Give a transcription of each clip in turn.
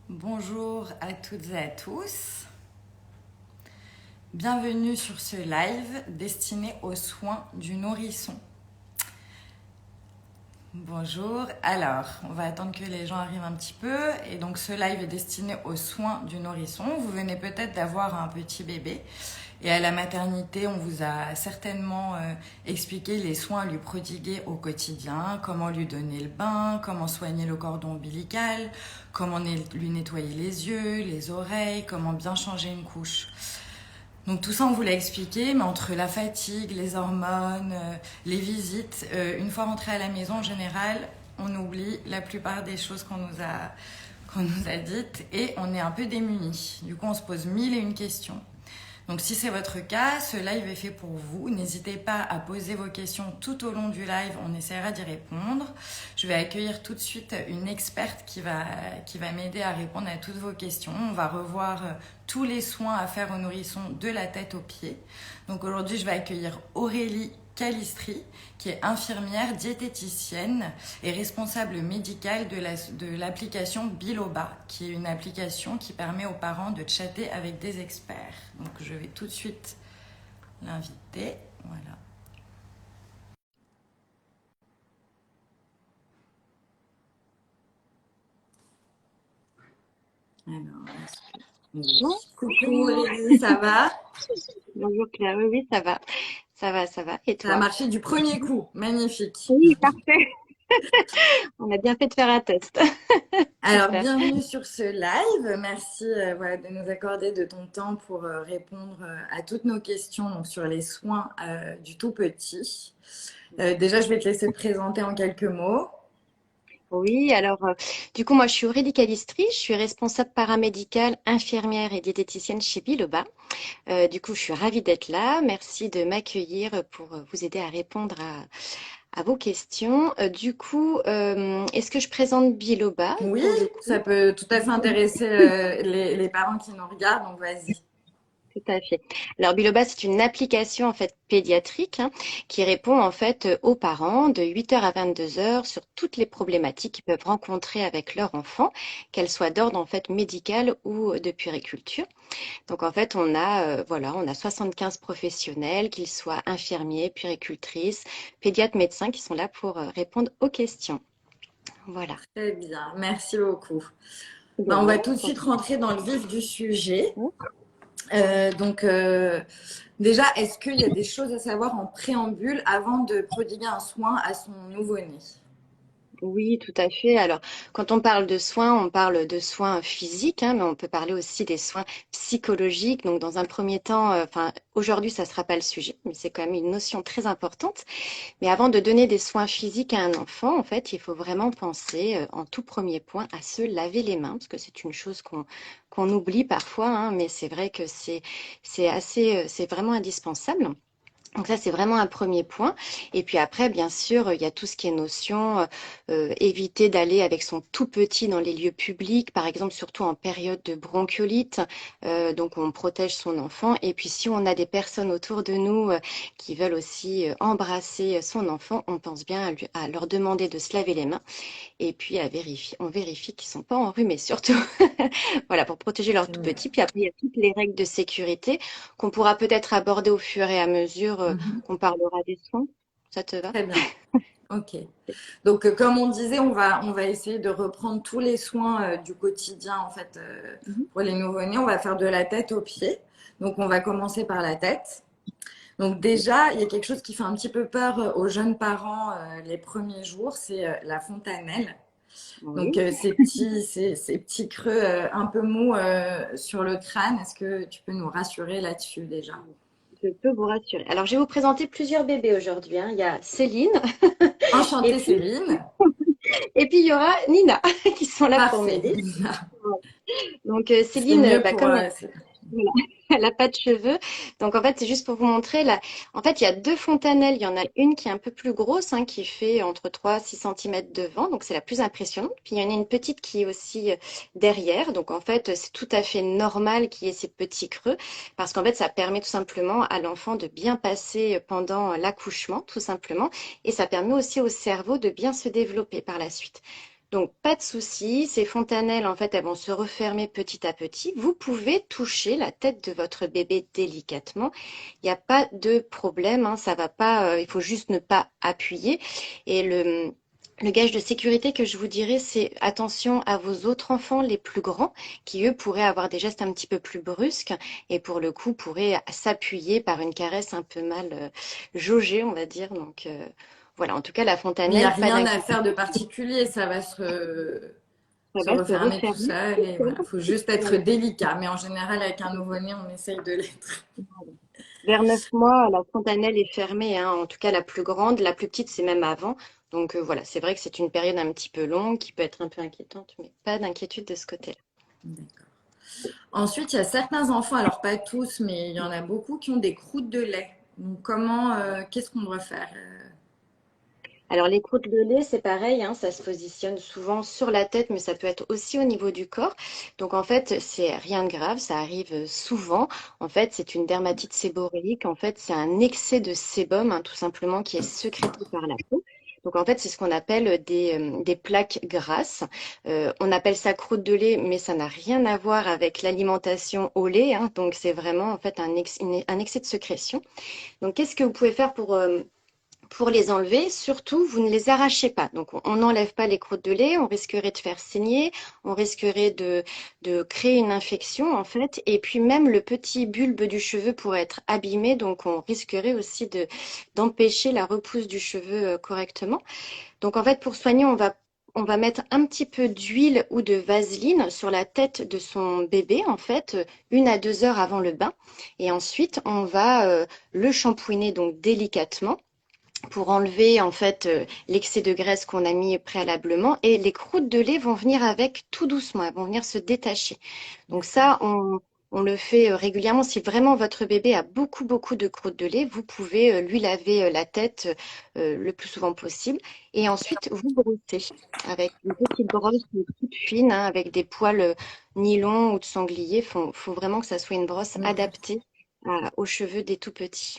Bonjour à toutes et à tous. Bienvenue sur ce live destiné aux soins du nourrisson. Bonjour. Alors, on va attendre que les gens arrivent un petit peu. Et donc, ce live est destiné aux soins du nourrisson. Vous venez peut-être d'avoir un petit bébé. Et à la maternité, on vous a certainement expliqué les soins à lui prodiguer au quotidien, comment lui donner le bain, comment soigner le cordon ombilical, comment lui nettoyer les yeux, les oreilles, comment bien changer une couche. Donc tout ça, on vous l'a expliqué, mais entre la fatigue, les hormones, les visites, une fois rentré à la maison, en général, on oublie la plupart des choses qu'on nous a dites et on est un peu démunis. Du coup, on se pose mille et une questions. Donc si c'est votre cas, ce live est fait pour vous. N'hésitez pas à poser vos questions tout au long du live, on essaiera d'y répondre. Je vais accueillir tout de suite une experte qui va m'aider à répondre à toutes vos questions. On va revoir tous les soins à faire au nourrisson de la tête aux pieds. Donc aujourd'hui, je vais accueillir Aurélie Calistri, qui est infirmière diététicienne et responsable médicale de l'application Biloba, qui est une application qui permet aux parents de chatter avec des experts. Donc je vais tout de suite l'inviter. Voilà. Alors, Bonjour. coucou Aurélie, ça va? Bonjour Claire, oui, oui, ça va. Ça va, ça va. Et Ça a toi? marché du premier coup, magnifique. Oui, parfait. On a bien fait de faire un test. Alors, Super. bienvenue sur ce live. Merci voilà, de nous accorder de ton temps pour répondre à toutes nos questions donc, sur les soins du tout petit. Déjà, je vais te laisser te présenter en quelques mots. Oui, alors, du coup, moi, je suis Aurélie Calistri, je suis responsable paramédicale, infirmière et diététicienne chez Biloba. Du coup, je suis ravie d'être là. Merci de m'accueillir pour vous aider à répondre à vos questions. Est-ce que je présente Biloba Oui, pour le ça coup? peut tout à fait intéresser les parents qui nous regardent, donc vas-y. Tout à fait. Alors Biloba, c'est une application en fait pédiatrique qui répond en fait aux parents de 8 heures à 22 heures sur toutes les problématiques qu'ils peuvent rencontrer avec leur enfant, qu'elles soient d'ordre en fait médical ou de puériculture. Donc en fait, on a 75 professionnels, qu'ils soient infirmiers, puéricultrices, pédiatres, médecins qui sont là pour répondre aux questions. Voilà. Très bien, merci beaucoup. De Ben, on va rien. tout de suite rentrer dans le vif du sujet. Donc, déjà, est-ce qu'il y a des choses à savoir en préambule avant de prodiguer un soin à son nouveau-né? Oui, tout à fait. Alors, quand on parle de soins physiques, mais on peut parler aussi des soins psychologiques. Donc, dans un premier temps, aujourd'hui, ça ne sera pas le sujet, mais c'est quand même une notion très importante. Mais avant de donner des soins physiques à un enfant, en fait, il faut vraiment penser, en tout premier point, à se laver les mains, parce que c'est une chose qu'on oublie parfois, mais c'est vrai que c'est vraiment indispensable. Donc ça, c'est vraiment un premier point. Et puis après, bien sûr, il y a tout ce qui est notion, éviter d'aller avec son tout petit dans les lieux publics, par exemple, surtout en période de bronchiolite. Donc on protège son enfant. Et puis si on a des personnes autour de nous qui veulent aussi embrasser son enfant, on pense bien à leur demander de se laver les mains. Et puis on vérifie qu'ils sont pas enrhumés surtout. Voilà, pour protéger leur tout petit. Puis après, il y a toutes les règles de sécurité qu'on pourra peut-être aborder au fur et à mesure Mhm. qu'on parlera des soins. Ça te va? Très bien. Ok. Donc, comme on disait, on va essayer de reprendre tous les soins du quotidien, en fait, Mhm. pour les nouveau-nés. On va faire de la tête aux pieds. Donc, on va commencer par la tête. Donc, déjà, il y a quelque chose qui fait un petit peu peur aux jeunes parents les premiers jours, c'est la fontanelle. Donc, Oui, ces petits creux un peu mous sur le crâne, est-ce que tu peux nous rassurer là-dessus déjà? je peux vous rassurer. Alors, je vais vous présenter plusieurs bébés aujourd'hui. Il y a Céline et Enchantée, puis, Céline. et puis il y aura Nina qui sont là pour Parfait. m'aider. Donc, C'est Céline, mieux bah, pour. comme voilà. Elle n'a pas de cheveux. Donc, en fait, c'est juste pour vous montrer. Là. En fait, il y a deux fontanelles. Il y en a une qui est un peu plus grosse, qui fait entre 3 et 6 cm devant. Donc, c'est la plus impressionnante. Puis, il y en a une petite qui est aussi derrière. Donc, en fait, c'est tout à fait normal qu'il y ait ces petits creux. Parce qu'en fait, ça permet tout simplement à l'enfant de bien passer pendant l'accouchement, tout simplement. Et ça permet aussi au cerveau de bien se développer par la suite. Donc, pas de souci, ces fontanelles, en fait, elles vont se refermer petit à petit. Vous pouvez toucher la tête de votre bébé délicatement. Il n'y a pas de problème, hein, ça va pas, il faut juste ne pas appuyer. Et le gage de sécurité que je vous dirais, c'est attention à vos autres enfants, les plus grands, qui eux pourraient avoir des gestes un petit peu plus brusques et pour le coup pourraient s'appuyer par une caresse un peu mal jaugée, on va dire. Donc, voilà, en tout cas, la Mais il n'y a fontanelle, pas rien à d'inquiétude. faire de particulier, ça va Ça se va se refermer tout refermer. seul. Et voilà, faut juste être délicat. Mais en général, avec un nouveau-né, on essaye de l'être. Vers 9 mois, la fontanelle est fermée, hein, en tout cas la plus grande. La plus petite, c'est même avant. Donc voilà, c'est vrai que c'est une période un petit peu longue qui peut être un peu inquiétante, mais pas d'inquiétude de ce côté-là. D'accord. Ensuite, il y a certains enfants, alors pas tous, mais il y en a beaucoup qui ont des croûtes de lait. Donc, qu'est-ce qu'on doit faire? Alors les croûtes de lait, c'est pareil, hein, ça se positionne souvent sur la tête, mais ça peut être aussi au niveau du corps. Donc en fait, c'est rien de grave, ça arrive souvent. En fait, c'est une dermatite séborréique. En fait, c'est un excès de sébum, hein, tout simplement, qui est sécrété par la peau. Donc en fait, c'est ce qu'on appelle des plaques grasses. On appelle ça croûte de lait, mais ça n'a rien à voir avec l'alimentation au lait, hein. Donc c'est vraiment en fait un excès de sécrétion. Donc qu'est-ce que vous pouvez faire pour les enlever? Surtout, vous ne les arrachez pas. Donc, on n'enlève pas les croûtes de lait, on risquerait de faire saigner, on risquerait de créer une infection, en fait. Et puis, même le petit bulbe du cheveu pourrait être abîmé, donc on risquerait aussi d'empêcher la repousse du cheveu correctement. Donc, en fait, pour soigner, on va mettre un petit peu d'huile ou de vaseline sur la tête de son bébé, en fait, 1 à 2 heures avant le bain. Et ensuite, on va le shampouiner donc délicatement pour enlever en fait l'excès de graisse qu'on a mis préalablement et les croûtes de lait vont venir avec tout doucement, elles vont venir se détacher. Donc D'accord. ça, on le fait régulièrement. Si vraiment votre bébé a beaucoup beaucoup de croûtes de lait, vous pouvez lui laver la tête le plus souvent possible et ensuite vous brossez avec une petite brosse toute fine, hein, avec des poils nylon ou de sanglier. Faut vraiment que ça soit une brosse Mhm. adaptée aux cheveux des tout petits.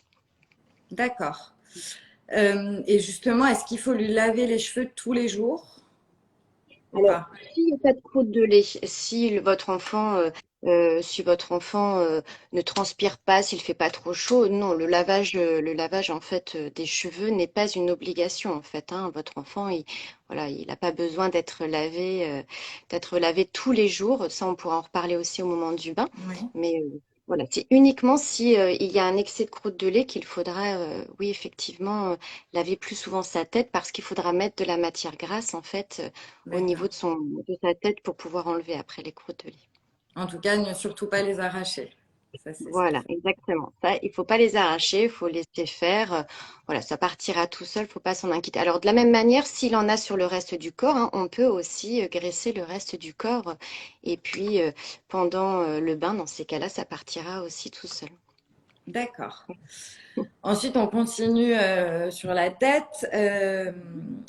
D'accord. Et justement, est-ce qu'il faut lui laver les cheveux tous les jours ou Alors, pas? s'il n'y a pas de croûte de lait, si votre enfant ne transpire pas, s'il fait pas trop chaud, non, le lavage en fait des cheveux n'est pas une obligation en fait, hein. Votre enfant, voilà, il n'a pas besoin d'être lavé tous les jours. Ça, on pourra en reparler aussi au moment du bain. Oui. Mais voilà, c'est uniquement si il y a un excès de croûte de lait qu'il faudra, oui, effectivement, laver plus souvent sa tête parce qu'il faudra mettre de la matière grasse en fait au niveau D'accord. de sa tête pour pouvoir enlever après les croûtes de lait. En tout cas, ne surtout pas les arracher. Ça, c'est sûr. Voilà, exactement. Ça, il faut pas les arracher, il faut laisser faire. Voilà, ça partira tout seul, faut pas s'en inquiéter. Alors, de la même manière, s'il en a sur le reste du corps, hein, on peut aussi graisser le reste du corps. Et puis, pendant le bain, dans ces cas-là, ça partira aussi tout seul. D'accord. Ensuite, on continue sur la tête.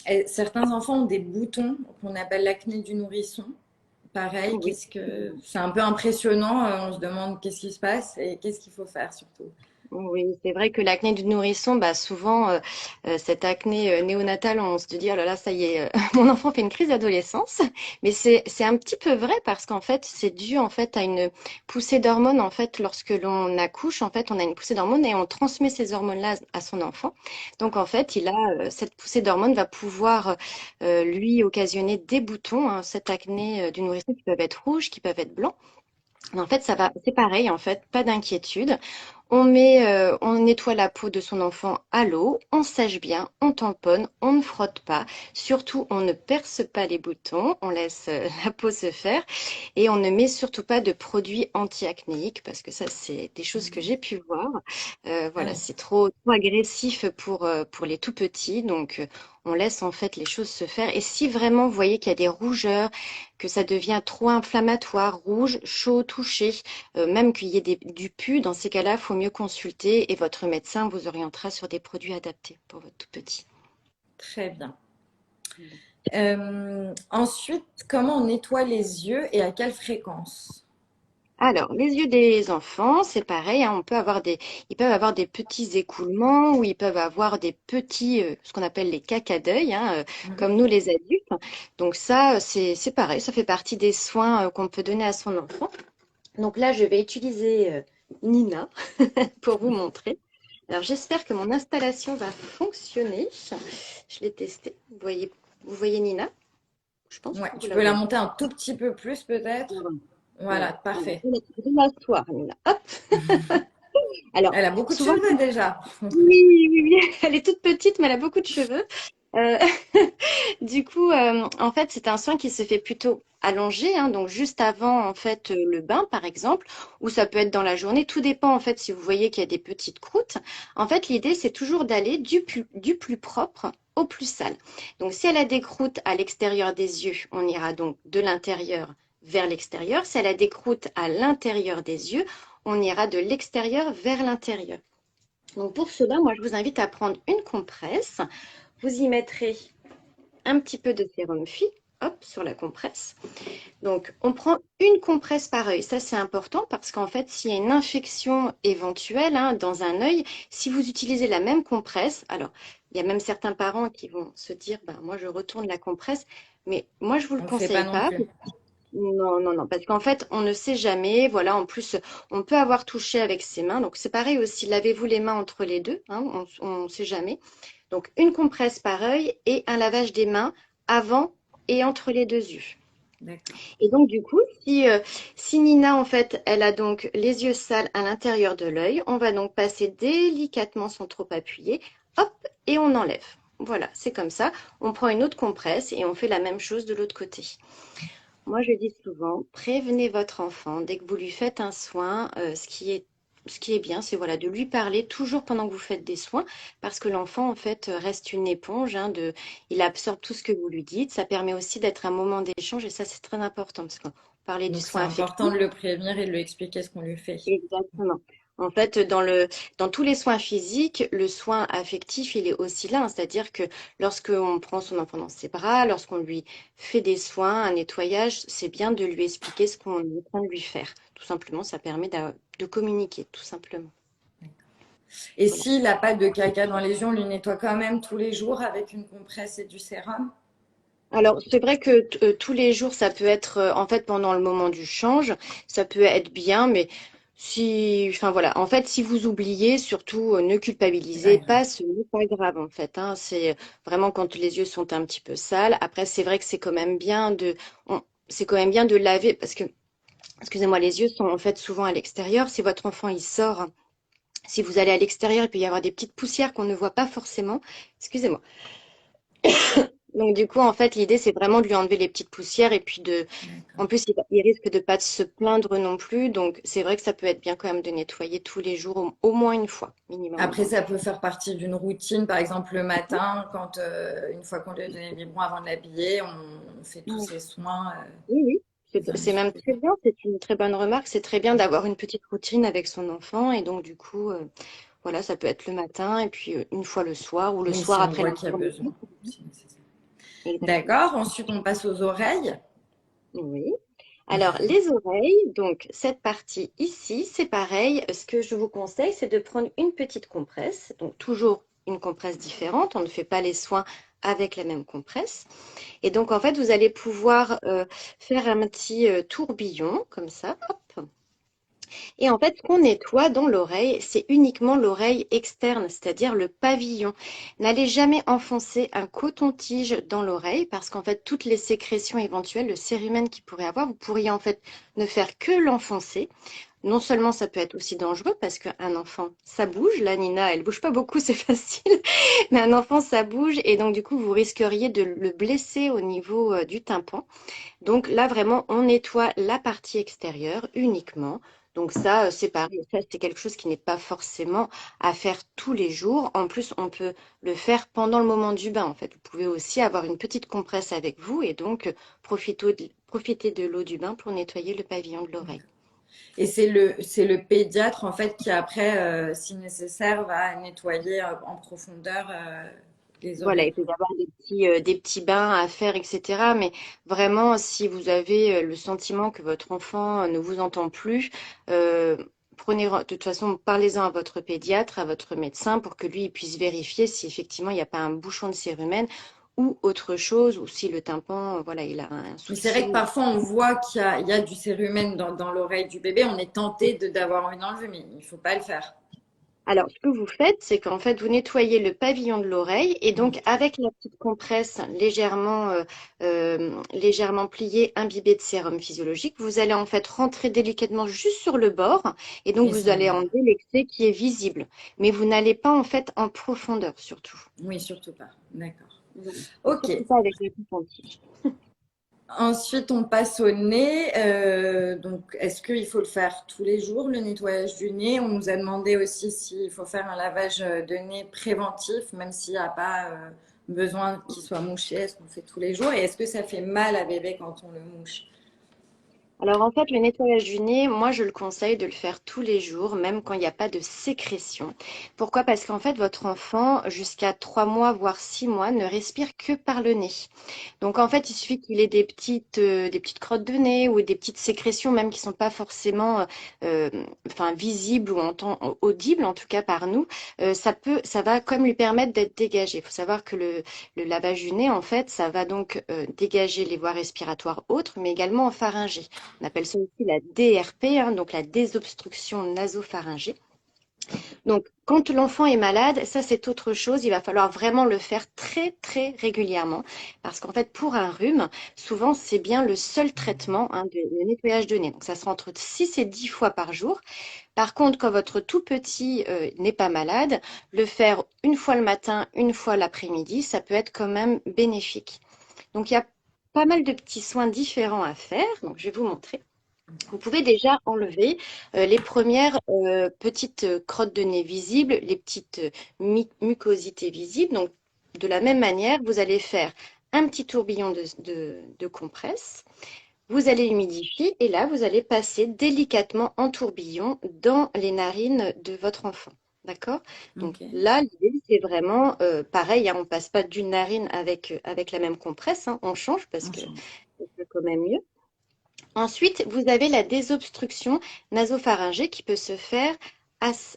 Et certains enfants ont des boutons qu'on appelle l'acné du nourrisson. Pareil, Oui. qu'est-ce que c'est un peu impressionnant. On se demande qu'est-ce qui se passe et qu'est-ce qu'il faut faire surtout. Oui, c'est vrai que l'acné du nourrisson, bah souvent, cette acné néonatale, on se dit, oh là là, ça y est, mon enfant fait une crise d'adolescence. Mais c'est un petit peu vrai parce qu'en fait, c'est dû en fait à une poussée d'hormones. En fait, lorsque l'on accouche, en fait, on a une poussée d'hormones et on transmet ces hormones-là à son enfant. Donc, en fait, cette poussée d'hormones va pouvoir lui occasionner des boutons, hein, cette acné du nourrisson qui peuvent être rouges, qui peuvent être blancs. Mais en fait, c'est pareil, en fait, pas d'inquiétude. On nettoie la peau de son enfant à l'eau, on sèche bien, on tamponne, on ne frotte pas. Surtout, on ne perce pas les boutons, on laisse la peau se faire et on ne met surtout pas de produits anti-acnéiques parce que ça, c'est des choses que j'ai pu voir. Ah Voilà, oui. c'est trop agressif pour les tout petits, donc on laisse en fait les choses se faire. Et si vraiment vous voyez qu'il y a des rougeurs, que ça devient trop inflammatoire, rouge, chaud, touché, même qu'il y ait du pus, dans ces cas-là, il faut mieux consulter et votre médecin vous orientera sur des produits adaptés pour votre tout petit. Très bien. Ensuite, comment on nettoie les yeux et à quelle fréquence? Alors, les yeux des enfants, c'est pareil, hein, ils peuvent avoir des petits écoulements ou ils peuvent avoir des petits, ce qu'on appelle les caca d'œil, hein, Mhm. comme nous les adultes. Donc ça, c'est pareil, ça fait partie des soins qu'on peut donner à son enfant. Donc là, je vais utiliser Nina pour vous montrer. Alors, j'espère que mon installation va fonctionner. Je l'ai testé. Vous voyez Nina? Je pense Ouais, que vous tu la peux la voyez. monter un tout petit peu plus peut-être. Voilà. Voilà, Voilà. Alors, parfait. je vais m'asseoir, Nina. Hop. Alors, Elle a beaucoup de souvent, cheveux déjà. oui, oui, oui, elle est toute petite, mais elle a beaucoup de cheveux. Euh, du coup, en fait, c'est un soin qui se fait plutôt allongé, hein, donc juste avant en fait le bain, par exemple, ou ça peut être dans la journée. Tout dépend en fait si vous voyez qu'il y a des petites croûtes. En fait, l'idée c'est toujours d'aller du plus propre au plus sale. Donc, si elle a des croûtes à l'extérieur des yeux, on ira donc de l'intérieur vers l'extérieur. Si elle a des croûtes à l'intérieur des yeux, on ira de l'extérieur vers l'intérieur. Donc pour cela, moi je vous invite à prendre une compresse. Vous y mettrez un petit peu de sérum Phi, hop, sur la compresse. Donc on prend une compresse par œil. Ça c'est important parce qu'en fait, s'il y a une infection éventuelle hein, dans un œil, si vous utilisez la même compresse, alors il y a même certains parents qui vont se dire, bah, moi je retourne la compresse, mais moi je vous le On le fait pas conseille non pas. plus. Non, non, non, parce qu'en fait, on ne sait jamais. Voilà, en plus, on peut avoir touché avec ses mains. Donc, c'est pareil aussi. Lavez-vous les mains entre les deux. Hein, on ne sait jamais. Donc, une compresse par œil et un lavage des mains avant et entre les deux yeux. D'accord. Et donc, du coup, si Nina, en fait, elle a donc les yeux sales à l'intérieur de l'œil, on va donc passer délicatement sans trop appuyer. Hop, et on enlève. Voilà, c'est comme ça. On prend une autre compresse et on fait la même chose de l'autre côté. Moi, je dis souvent, prévenez votre enfant dès que vous lui faites un soin. Ce qui est bien, c'est voilà, de lui parler toujours pendant que vous faites des soins, parce que l'enfant, en fait, reste une éponge. Il absorbe tout ce que vous lui dites. Ça permet aussi d'être un moment d'échange, et ça, c'est très important, parce qu'on parlait du Donc c'est soin important affectif. de le prévenir et de lui expliquer ce qu'on lui fait. Exactement. En fait, dans tous les soins physiques, le soin affectif, il est aussi là. Hein. C'est-à-dire que lorsqu'on prend son enfant dans ses bras, lorsqu'on lui fait des soins, un nettoyage, c'est bien de lui expliquer ce qu'on est en train de lui faire. Tout simplement, ça permet de communiquer, tout simplement. Et Voilà. s'il n'a pas de caca dans les yeux, on lui nettoie quand même tous les jours avec une compresse et du sérum. Alors, c'est vrai que tous les jours, ça peut être, en fait, pendant le moment du change, ça peut être bien, mais enfin voilà, en fait, si vous oubliez, surtout, ne C'est pas culpabilisez grave. pas, ce n'est pas grave, en fait, hein, c'est vraiment quand les yeux sont un petit peu sales. Après, c'est vrai que c'est quand même bien c'est quand même bien de laver, parce que, excusez-moi, les yeux sont en fait souvent à l'extérieur. Si votre enfant, il sort, si vous allez à l'extérieur, il peut y avoir des petites poussières qu'on ne voit pas forcément. Excusez-moi. Donc du coup, en fait, l'idée, c'est vraiment de lui enlever les petites poussières et puis en D'accord. plus, il risque de pas se plaindre non plus. Donc c'est vrai que ça peut être bien quand même de nettoyer tous les jours, au moins une fois, minimum une Après, fois. ça peut faire partie d'une routine. Par exemple, le matin, quand une fois qu'on lui a donné le biberon avant de l'habiller, on fait tous Oui, ces soins oui, oui. les uns les C'est suite même les très autres. bien, c'est une très bonne remarque. C'est très bien d'avoir une petite routine avec son enfant. Et donc du coup, voilà, ça peut être le matin et puis une fois le soir ou le Oui, soir si on après voit la qu'il y a journée. besoin, c'est nécessaire. Exactement. D'accord. Ensuite, on passe aux oreilles. Oui. Alors, les oreilles, donc cette partie ici, c'est pareil. Ce que je vous conseille, c'est de prendre une petite compresse, donc toujours une compresse différente. On ne fait pas les soins avec la même compresse. Et donc, en fait, vous allez pouvoir faire un petit tourbillon comme ça. Hop. Et en fait, ce qu'on nettoie dans l'oreille, c'est uniquement l'oreille externe, c'est-à-dire le pavillon. N'allez jamais enfoncer un coton-tige dans l'oreille parce qu'en fait, toutes les sécrétions éventuelles, le cérumen qu'il pourrait avoir, vous pourriez en fait ne faire que l'enfoncer. Non seulement ça peut être aussi dangereux parce qu'un enfant, ça bouge. La Nina, elle bouge pas beaucoup, c'est facile. Mais un enfant, ça bouge et donc du coup, vous risqueriez de le blesser au niveau du tympan. Donc là, vraiment, on nettoie la partie extérieure uniquement. Donc ça, c'est pareil, ça, c'est quelque chose qui n'est pas forcément à faire tous les jours. En plus, on peut le faire pendant le moment du bain, en fait. Vous pouvez aussi avoir une petite compresse avec vous et donc profiter de l'eau du bain pour nettoyer le pavillon de l'oreille. Et c'est le pédiatre, en fait, qui après, si nécessaire, va nettoyer en profondeur les Voilà, il oreilles. peut y avoir des petits bains à faire, etc. Mais vraiment, si vous avez le sentiment que votre enfant ne vous entend plus, euh, de toute façon, parlez-en à votre pédiatre, à votre médecin, pour que lui il puisse vérifier si effectivement il n'y a pas un bouchon de cérumen ou autre chose, ou si le tympan, voilà, il a un Mais c'est vrai que souci. parfois on voit il y a du cérumen dans l'oreille du bébé. On est tenté d'avoir envie d'enlever, mais il ne faut pas le faire. Alors, ce que vous faites, c'est qu'en fait, vous nettoyez le pavillon de l'oreille et donc Ok. avec la petite compresse légèrement pliée, imbibée de sérum physiologique, vous allez en fait rentrer délicatement juste sur le bord et donc Et vous ça allez enlève. enlever l'excès qui est visible. Mais vous n'allez pas en fait en profondeur surtout. Oui, surtout pas. D'accord. Voilà. Et Ok. surtout pas avec la coupe anti. Ensuite, on passe au nez. Donc, est-ce qu'il faut le faire tous les jours, le nettoyage du nez? On nous a demandé aussi s'il faut faire un lavage de nez préventif, même s'il n'y a pas besoin qu'il soit mouché. Est-ce qu'on le fait tous les jours? Et est-ce que ça fait mal à bébé quand on le mouche? Alors en fait, le nettoyage du nez, moi je le conseille de le faire tous les jours, même quand il n'y a pas de sécrétion. Pourquoi? Parce qu'en fait, votre enfant, jusqu'à 3 mois, voire 6 mois, ne respire que par le nez. Donc en fait, il suffit qu'il ait des petites crottes de nez ou des petites sécrétions, même qui sont pas forcément euh, enfin, visibles ou audibles, en tout cas par nous. Ça va quand même lui permettre d'être dégagé. Il faut savoir que le lavage du nez, en fait, ça va donc dégager les voies respiratoires autres, mais également en pharyngée. On appelle ça aussi la DRP, hein, donc la désobstruction nasopharyngée. Donc, quand l'enfant est malade, ça c'est autre chose. Il va falloir vraiment le faire très très régulièrement parce qu'en fait, pour un rhume, souvent c'est bien le seul traitement, hein, le nettoyage de nez. Donc, ça sera entre 6 et 10 fois par jour. Par contre, quand votre tout petit n'est pas malade, le faire une fois le matin, une fois l'après-midi, ça peut être quand même bénéfique. Donc, il y a pas mal de petits soins différents à faire. Donc, je vais vous montrer. Vous pouvez déjà enlever les premières petites crottes de nez visibles, les petites mucosités visibles. Donc, de la même manière, vous allez faire un petit tourbillon de compresse. Vous allez humidifier et là, vous allez passer délicatement en tourbillon dans les narines de votre enfant. D'accord? Donc Ok. là, l'idée, c'est vraiment pareil, hein, on ne passe pas d'une narine avec la même compresse, hein, on change parce On que change. c'est quand même mieux. Ensuite, vous avez la désobstruction nasopharyngée qui peut se faire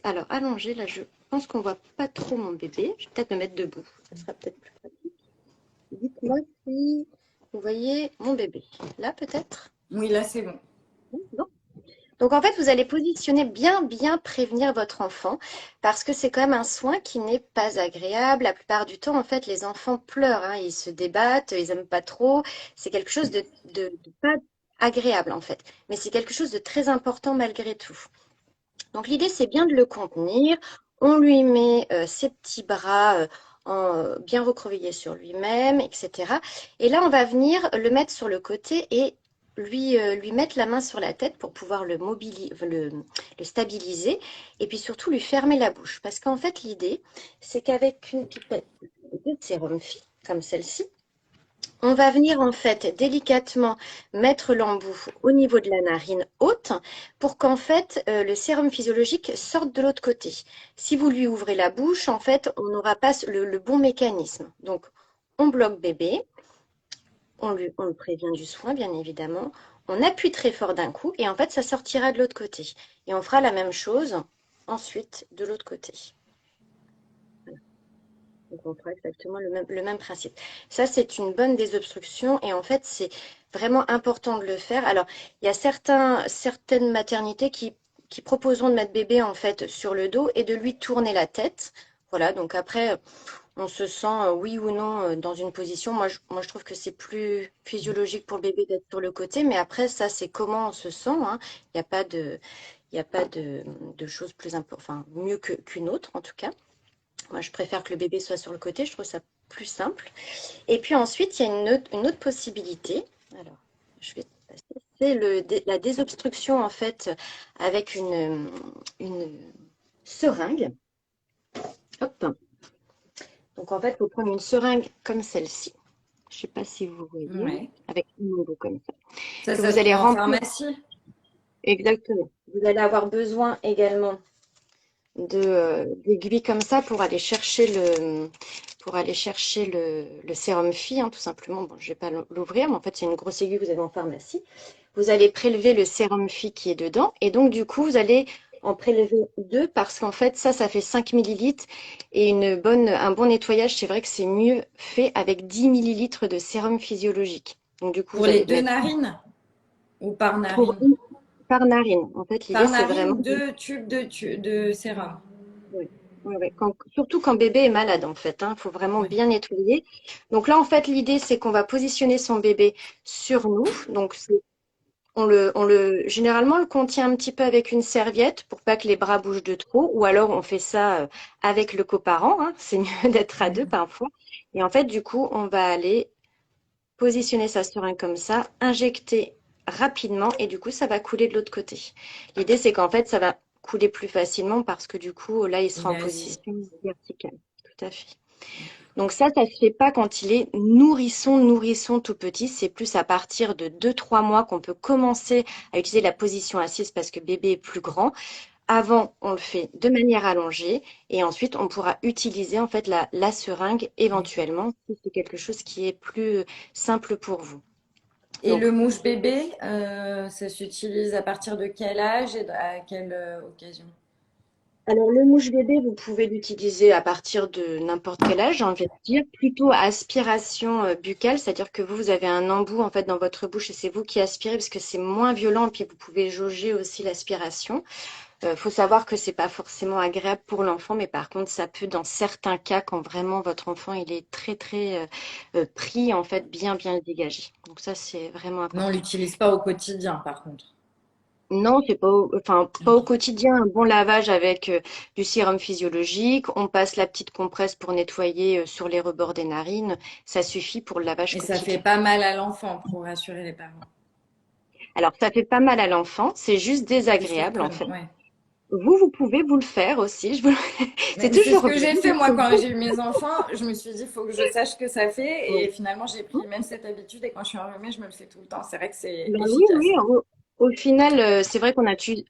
alors allongée. Là, je pense qu'on voit pas trop mon bébé. Je vais peut-être me mettre debout. Ça sera peut-être plus pratique. Dites-moi si vous voyez mon bébé. Là, peut-être? Oui, là, c'est bon. Non. Donc, en fait, vous allez positionner bien prévenir votre enfant parce que c'est quand même un soin qui n'est pas agréable. La plupart du temps, en fait, les enfants pleurent, hein, ils se débattent, ils n'aiment pas trop. C'est quelque chose de pas agréable, en fait. Mais c'est quelque chose de très important malgré tout. Donc, l'idée, c'est bien de le contenir. On lui met ses petits bras bien recroquevillés sur lui-même, etc. Et là, on va venir le mettre sur le côté et lui mettre la main sur la tête pour pouvoir le stabiliser et puis surtout lui fermer la bouche. Parce qu'en fait, l'idée, c'est qu'avec une pipette de sérum Phi, comme celle-ci, on va venir en fait délicatement mettre l'embout au niveau de la narine haute pour qu'en fait le sérum physiologique sorte de l'autre côté. Si vous lui ouvrez la bouche, en fait, on n'aura pas le bon mécanisme. Donc, on bloque bébé, on le prévient du soin, bien évidemment. On appuie très fort d'un coup et en fait, ça sortira de l'autre côté. Et on fera la même chose ensuite de l'autre côté. Donc, on fera exactement le même principe. Ça, c'est une bonne désobstruction et en fait, c'est vraiment important de le faire. Alors, il y a certaines maternités qui proposeront de mettre bébé en fait sur le dos et de lui tourner la tête. Voilà, donc après, on se sent oui ou non dans une position. Moi, je trouve que c'est plus physiologique pour le bébé d'être sur le côté, mais après, ça, c'est comment on se sent, hein. Il n'y a pas il y a pas de choses plus enfin, mieux qu'une autre, en tout cas. Moi, je préfère que le bébé soit sur le côté, je trouve ça plus simple. Et puis ensuite, il y a une autre possibilité. Alors, je vais passer. C'est la désobstruction, en fait, avec une seringue. Hop. Donc, en fait, il faut prendre une seringue comme celle-ci. Je ne sais pas si vous voyez, Ouais. avec un logo comme ça, que Ça vous se allez trouve en remplir. pharmacie. Exactement. Vous allez avoir besoin également d'aiguilles comme ça pour aller chercher pour aller chercher le sérum Phi, hein, tout simplement. Bon, je vais pas l'ouvrir, mais en fait, c'est une grosse aiguille que vous avez en pharmacie. Vous allez prélever le sérum Phi qui est dedans. Et donc, du coup, vous allez en prélever deux parce qu'en fait, ça fait 5 millilitres. Et un bon nettoyage, c'est vrai que c'est mieux fait avec 10 millilitres de sérum physiologique. Donc, du coup, Pour vous les allez deux mettre narines ou par pour narine? par narine. En fait, l'idée, Par c'est vraiment. narine, deux tubes de sérum. Ouais. Ouais, ouais. Surtout quand bébé est malade, en fait, hein, faut vraiment Ouais. bien nettoyer. Donc là, en fait, l'idée, c'est qu'on va positionner son bébé sur nous. Donc, généralement, on le contient un petit peu avec une serviette pour pas que les bras bougent de trop. Ou alors, on fait ça avec le coparent, hein. C'est mieux d'être à deux D'accord. parfois. Et en fait, du coup, on va aller positionner sa seringue comme ça, injecter rapidement et du coup, ça va couler de l'autre côté. L'idée, c'est qu'en fait, ça va couler plus facilement parce que du coup, là, il sera Il en est assis. position verticale. Tout à fait. Donc ça se fait pas quand il est nourrisson tout petit. C'est plus à partir de 2, 3 mois qu'on peut commencer à utiliser la position assise parce que bébé est plus grand. Avant, on le fait de manière allongée et ensuite, on pourra utiliser en fait la seringue D'accord. éventuellement si c'est quelque chose qui est plus simple pour vous. Et Donc, le mouche bébé, ça s'utilise à partir de quel âge et à quelle occasion? alors le mouche-bébé, vous pouvez l'utiliser à partir de n'importe quel âge, j'ai envie de dire, plutôt à aspiration buccale, c'est-à-dire que vous avez un embout en fait dans votre bouche et c'est vous qui aspirez parce que c'est moins violent et puis vous pouvez jauger aussi l'aspiration. Faut savoir que c'est pas forcément agréable pour l'enfant, mais par contre ça peut dans certains cas quand vraiment votre enfant il est très pris en fait bien dégagé. Donc ça c'est vraiment Non, on important. l'utilise pas au quotidien, par contre. Non, c'est pas au Ok. quotidien. Un bon lavage avec du sérum physiologique. On passe la petite compresse pour nettoyer sur les rebords des narines. Ça suffit pour le lavage Et ça fait quotidien. pas mal à l'enfant pour rassurer les parents. Alors, ça fait pas mal à l'enfant. C'est juste C'est désagréable, en surprenant, fait. ouais. Vous pouvez vous le faire aussi. C'est Mais c'est ce toujours que bien. j'ai fait moi quand j'ai eu mes enfants. Je me suis dit, il faut que je sache ce que ça fait. Oui. Et finalement, j'ai pris même cette habitude. Et quand je suis enrhumée, je me le fais tout le temps. C'est vrai que c'est Ben oui, oui. efficace. Au final, c'est vrai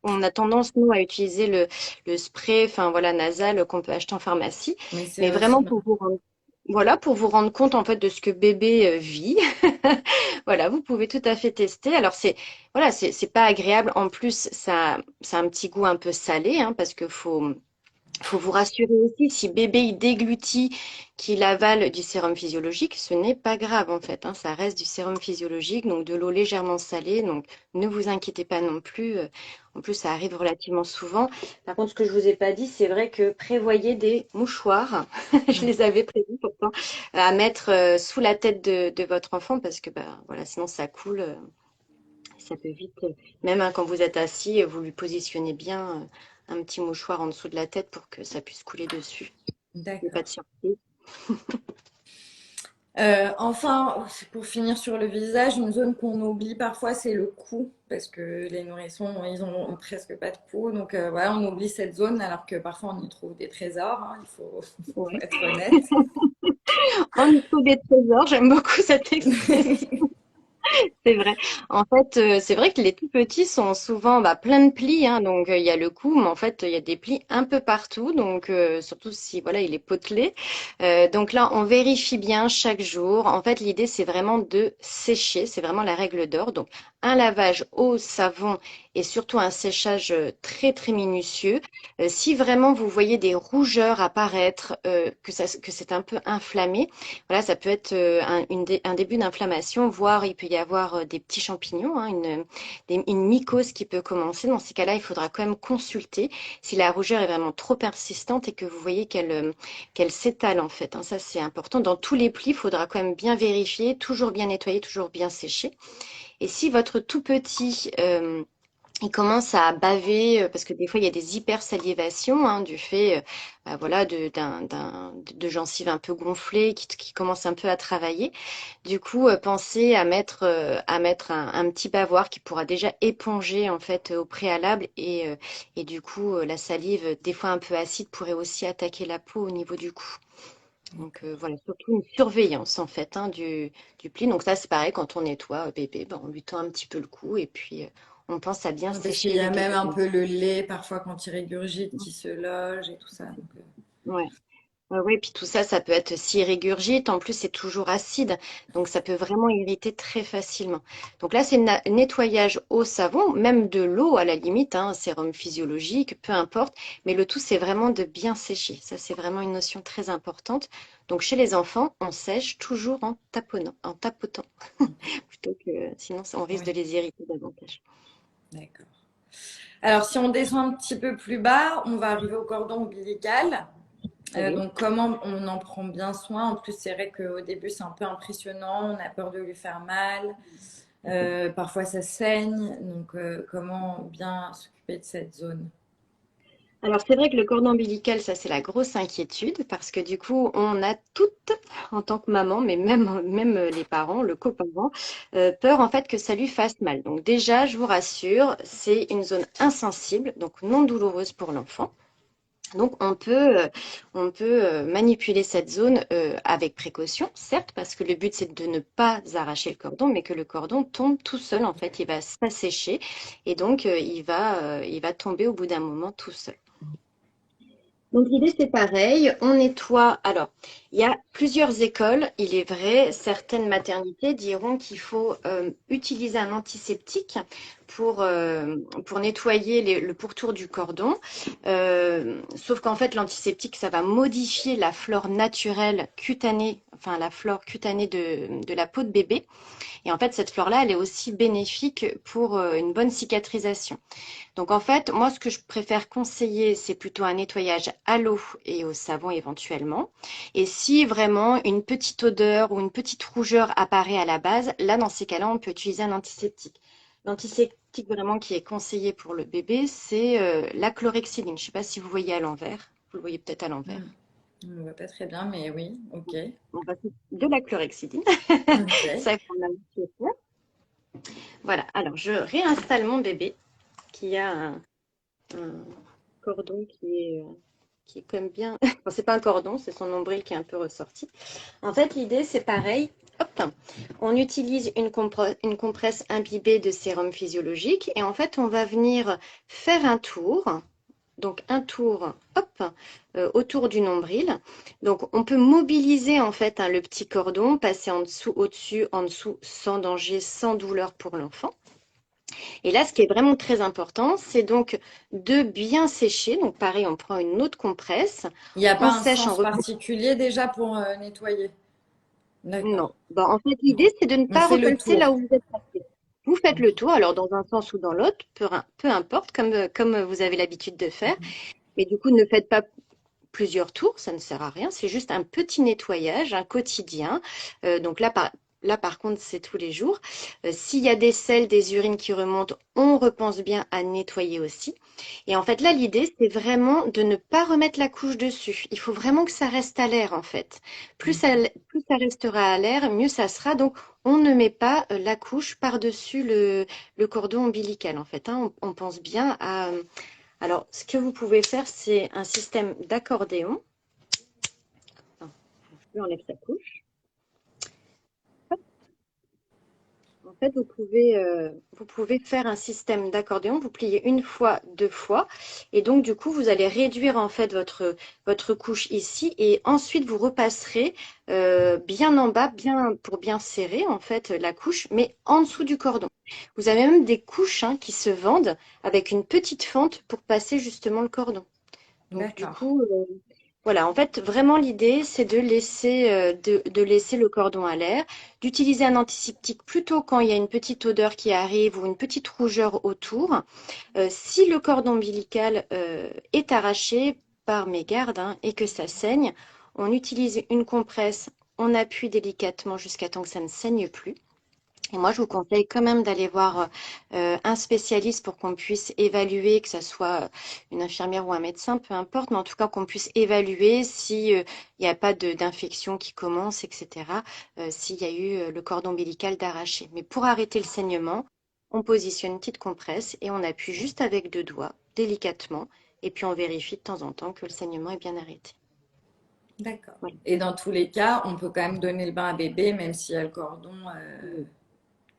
on a tendance, nous, à utiliser le spray, enfin voilà, nasal qu'on peut acheter en pharmacie. Mais c'est Mais aussi vraiment bien. pour vous rendre compte en fait de ce que bébé vit. Voilà, vous pouvez tout à fait tester. Alors c'est pas agréable. En plus, ça a un petit goût un peu salé, hein, parce que faut vous rassurer aussi, si bébé il déglutit, qu'il avale du sérum physiologique, ce n'est pas grave en fait, hein, ça reste du sérum physiologique, donc de l'eau légèrement salée, donc ne vous inquiétez pas non plus. En plus, ça arrive relativement souvent. Par contre, ce que je vous ai pas dit, c'est vrai que prévoyez des mouchoirs, je Ouais. les avais prévus pourtant, à mettre sous la tête de votre enfant parce que bah, voilà, sinon ça coule, ça peut vite, même hein, quand vous êtes assis, vous lui positionnez bien un petit mouchoir en dessous de la tête pour que ça puisse couler dessus. Il n'y a pas de D'accord. surprise. Enfin, pour finir sur le visage, une zone qu'on oublie parfois, c'est le cou, parce que les nourrissons, ils ont presque pas de cou, donc voilà, on oublie cette zone, alors que parfois on y trouve des trésors, hein, il faut, faut Ouais. être honnête. On y trouve des trésors, j'aime beaucoup cette expression. C'est vrai. En fait, c'est vrai que les tout petits sont souvent bah, plein de plis, hein, donc il y a le cou, mais en fait il y a des plis un peu partout, donc surtout si voilà il est potelé. Donc là, on vérifie bien chaque jour. En fait, l'idée c'est vraiment de sécher, c'est vraiment la règle d'or. Donc un lavage au savon et surtout un séchage très minutieux. Si vraiment vous voyez des rougeurs apparaître, que c'est un peu inflammé, voilà, ça peut être un début d'inflammation, voire il peut y avoir des petits champignons, hein, une mycose qui peut commencer. Dans ces cas-là, il faudra quand même consulter si la rougeur est vraiment trop persistante et que vous voyez qu'elle s'étale en fait, hein. Ça, c'est important. Dans tous les plis, il faudra quand même bien vérifier, toujours bien nettoyer, toujours bien sécher. Et si votre tout petit il commence à baver parce que des fois il y a des hypersalivations hein, du fait bah, voilà de gencives un peu gonflées qui commencent un peu à travailler. Du coup, pensez à mettre un petit bavoir qui pourra déjà éponger en fait au préalable et du coup la salive des fois un peu acide pourrait aussi attaquer la peau au niveau du cou. Donc voilà, surtout une surveillance en fait hein, du pli. Donc ça c'est pareil quand on nettoie bébé, ben, on lui tend un petit peu le cou et puis on pense à bien Ouais, parce qu'il sécher y a même un régulièrement. peu le lait, parfois quand il régurgite, qui se loge et tout ça. Donc, Ouais. Oui, puis tout ça, ça peut être s'il régurgite. En plus, c'est toujours acide. Donc, ça peut vraiment irriter très facilement. Donc là, c'est nettoyage au savon, même de l'eau à la limite, hein, sérum physiologique, peu importe. Mais le tout, c'est vraiment de bien sécher. Ça, c'est vraiment une notion très importante. Donc, chez les enfants, on sèche toujours en taponnant, en tapotant, plutôt que sinon, on risque de Oui, les irriter davantage. d'accord. Alors, si on descend un petit peu plus bas, on va arriver au cordon ombilical. Oui. Donc, comment on en prend bien soin? En plus, c'est vrai qu'au début, c'est un peu impressionnant. On a peur de lui faire mal. Parfois, ça saigne. Donc, comment bien s'occuper de cette zone? Alors c'est vrai que le cordon ombilical, ça c'est la grosse inquiétude parce que du coup on a toutes, en tant que maman, mais même les parents, le coparent, peur en fait que ça lui fasse mal. Donc déjà, je vous rassure, c'est une zone insensible, donc non douloureuse pour l'enfant. Donc on peut manipuler cette zone avec précaution, certes, parce que le but c'est de ne pas arracher le cordon, mais que le cordon tombe tout seul en fait, il va s'assécher et donc il va tomber au bout d'un moment tout seul. Donc l'idée c'est pareil, on nettoie. Alors, il y a plusieurs écoles, il est vrai, certaines maternités diront qu'il faut utiliser un antiseptique pour nettoyer le pourtour du cordon. Sauf qu'en fait l'antiseptique ça va modifier la flore naturelle cutanée, enfin la flore cutanée de la peau de bébé. Et en fait cette flore-là elle est aussi bénéfique pour une bonne cicatrisation. Donc en fait, moi ce que je préfère conseiller, c'est plutôt un nettoyage à l'eau et au savon éventuellement. Et si vraiment une petite odeur ou une petite rougeur apparaît à la base, là dans ces cas-là, on peut utiliser un antiseptique. L'antiseptique vraiment qui est conseillé pour le bébé, c'est la chlorhexidine. Je ne sais pas si vous voyez à l'envers. Vous le voyez peut-être à Hmm. l'envers. On ne voit pas très bien, mais oui, ok. On va faire de la chlorhexidine. Ok. Ça, il faut en avoir. Voilà. Alors, je réinstalle mon bébé qui a un cordon qui est comme bien. Enfin, c'est pas un cordon, c'est son nombril qui est un peu ressorti. En fait, l'idée, c'est pareil. Hop, on utilise une compresse imbibée de sérum physiologique et en fait, on va venir faire un tour. Donc un tour, hop, autour du nombril. Donc on peut mobiliser en fait hein, le petit cordon, passer en dessous, au-dessus, en dessous, sans danger, sans douleur pour l'enfant. Et là, ce qui est vraiment très important, c'est donc de bien sécher. Donc pareil, on prend une autre compresse, Il n'y a on pas un sèche en sens repassant. particulier déjà pour nettoyer. Non. D'accord. Bah, en fait, l'idée, c'est de ne On pas fait le repasser là tour. où vous êtes passé. Vous faites le Ok. tour, alors dans un sens ou dans l'autre, peu importe, comme vous avez l'habitude de faire. Mais du coup, ne faites pas plusieurs tours, ça ne sert à rien. C'est juste un petit nettoyage, un quotidien. Donc là, par contre, c'est tous les jours. S'il y a des selles, des urines qui remontent, on repense bien à nettoyer aussi. Et en fait, là, l'idée, c'est vraiment de ne pas remettre la couche dessus. Il faut vraiment que ça reste à l'air, en fait. D'accord. Plus ça restera à l'air, mieux ça sera. Donc, on ne met pas la couche par-dessus le cordon ombilical, en fait, hein. On pense bien à... Alors, ce que vous pouvez faire, c'est un système d'accordéon. Attends, je lui enlève sa couche. En fait, vous pouvez faire un système d'accordéon, vous pliez une fois, deux fois, et donc du coup, vous allez réduire en fait votre couche ici, et ensuite vous repasserez bien en bas, bien pour bien serrer en fait la couche, mais en dessous du cordon. Vous avez même des couches hein, qui se vendent avec une petite fente pour passer justement le cordon. Donc du D'accord. coup, voilà, en fait, vraiment l'idée, c'est de laisser le cordon à l'air, d'utiliser un antiseptique plutôt quand il y a une petite odeur qui arrive ou une petite rougeur autour. Si le cordon ombilical est arraché par mégarde hein, et que ça saigne, on utilise une compresse, on appuie délicatement jusqu'à temps que ça ne saigne plus. Et moi, je vous conseille quand même d'aller voir un spécialiste pour qu'on puisse évaluer, que ce soit une infirmière ou un médecin, peu importe, mais en tout cas qu'on puisse évaluer si il n'y a pas d'infection qui commence, etc. S'il y a eu le cordon ombilical d'arraché. Mais pour arrêter le saignement, on positionne une petite compresse et on appuie juste avec deux doigts, délicatement, et puis on vérifie de temps en temps que le saignement est bien arrêté. D'accord. Voilà. Et dans tous les cas, on peut quand même donner le bain à bébé, même s'il y a le cordon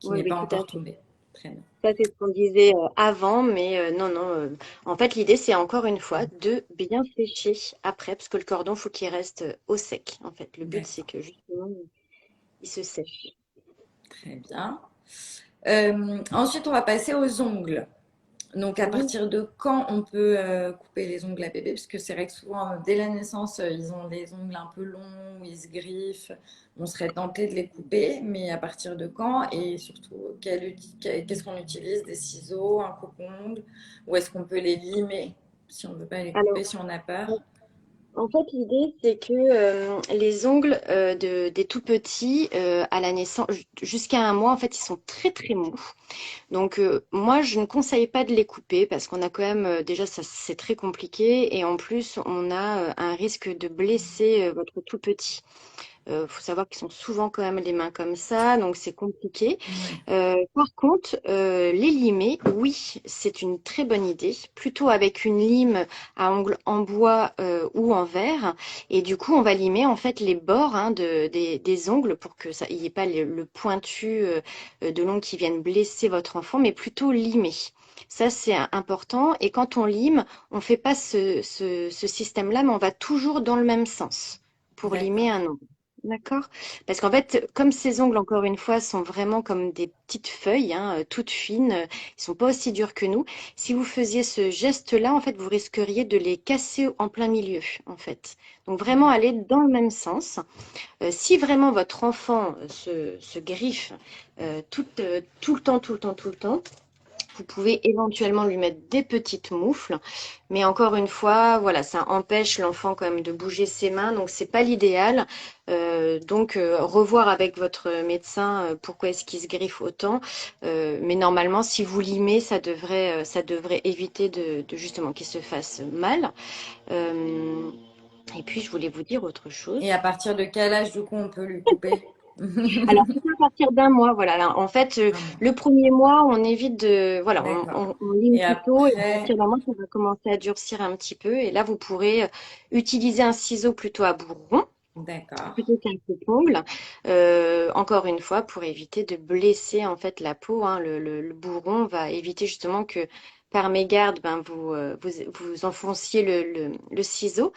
Oui, qui oui, n'est oui, pas tout à encore fait. tombé. Très bien. Ça, c'est ce qu'on disait avant, mais non, non. En fait, l'idée, c'est encore une fois de bien sécher après, parce que le cordon, faut qu'il reste au sec. En fait, le but, c'est D'accord. que justement, il se sèche. Très bien. Ensuite, on va passer aux ongles. Donc, à Oui. partir de quand on peut couper les ongles à bébé? Parce que c'est vrai que souvent, dès la naissance, ils ont les ongles un peu longs, ils se griffent. On serait tenté de les couper, mais à partir de quand? Et surtout, qu'est-ce qu'on utilise? Des ciseaux, un coupe-ongle? Ou est-ce qu'on peut les limer si on ne veut pas les couper, Alors, si on a peur? en fait, l'idée, c'est que les ongles des tout petits à la naissance, jusqu'à 1 mois, en fait, ils sont très très mous. Donc, moi, je ne conseille pas de les couper parce qu'on a quand même, déjà, ça, c'est très compliqué et en plus, on a un risque de blesser votre tout petit. Faut savoir qu'ils sont souvent quand même les mains comme ça, donc c'est compliqué. Oui, Par contre, les limer, oui, c'est une très bonne idée, plutôt avec une lime à ongles en bois ou en verre. Et du coup, on va limer en fait les bords hein, des ongles pour que ça, il n'y ait pas le pointu de l'ongle qui vienne blesser votre enfant, mais plutôt limer. Ça, c'est important. Et quand on lime, on fait pas ce système-là, mais on va toujours dans le même sens pour limer d'accord. un ongle. D'accord? Parce qu'en fait, comme ces ongles, encore une fois, sont vraiment comme des petites feuilles, hein, toutes fines, ils sont pas aussi durs que nous. Si vous faisiez ce geste-là, en fait, vous risqueriez de les casser en plein milieu, en fait. Donc vraiment D'accord. aller dans le même sens. Si vraiment votre enfant se griffe tout le temps, tout le temps, tout le temps, vous pouvez éventuellement lui mettre des petites moufles, mais encore une fois, voilà, ça empêche l'enfant quand même de bouger ses mains, donc c'est pas l'idéal. Donc revoir avec votre médecin pourquoi est-ce qu'il se griffe autant. Mais normalement, si vous limez, ça devrait éviter de justement qu'il se fasse mal. Euh, et puis je voulais vous dire autre Et chose. à partir de quel âge, du coup, on peut lui couper? Alors, c'est à partir d'1 mois, voilà. Là, en fait, Un mois. le premier mois, on évite de, voilà, D'accord. on lime Et plutôt, et à partir après, d'1 mois, ça va commencer à durcir un petit peu. Et là, vous pourrez utiliser un ciseau plutôt à bourron d'accord. plutôt qu'un coupe-ongle. Encore une fois, pour éviter de blesser en fait la peau, hein. Le bourron va éviter justement que par mégarde, ben, vous enfonciez le ciseau.